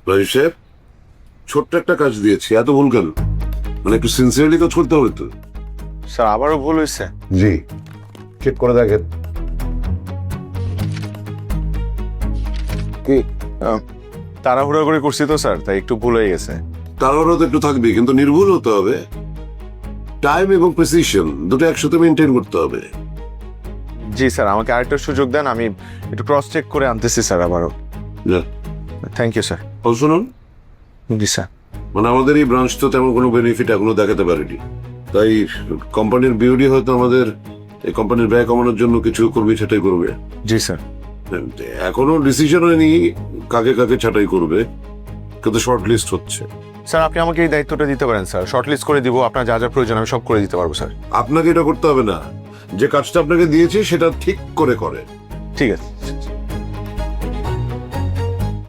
রাজীব সাহেব, ছোট্ট একটা কাজ দিয়েছি, এত ভুল কেন? মানে একটু সিনসিয়ারলি কাজ করতে হবে তো। স্যার আবারও ভুল হয়েছে? জি, চেক করে দেখেন। কি তাড়াহুড়া করে করছি তো স্যার, তাই একটু ভুল হয়ে গেছে। তাড়াহুড়ো তো একটু থাকবে, কিন্তু নির্ভুল হতে হবে। টাইম এবং প্রেসিশন দুটো একসাথে মেনটেন করতে হবে। জি স্যার, আমাকে আরেকটা সুযোগ দেন, আমি একটু ক্রস চেক করে আনতেছি স্যার আবারও। Thank you sir. শুনুন, জি স্যার। মানে আমাদের এই ব্রাঞ্চ তো তেমন কোনো বেনিফিট এখনো দেখাতে পারেনি, তাই কোম্পানির বিউডি হয়তো আমাদের এই কোম্পানির ব্যয় কমানোর জন্য কিছু কর্মী ছাঁটাই করবে। জি স্যার। এখনো ডিসিশন হয়নি কাকে কাকে ছাঁটাই করবে, কিন্তু শর্ট লিস্ট হচ্ছে। স্যার আপনি আমাকে এই দায়িত্বটা দিতে পারেন স্যার, শর্ট লিস্ট করে দিব, আপনার যা যা প্রয়োজন আমি সব করে দিতে পারবো স্যার। আপনাকে এটা করতে হবে না, যে কাজটা আপনাকে দিয়েছি সেটা ঠিক করে করে। ঠিক আছে।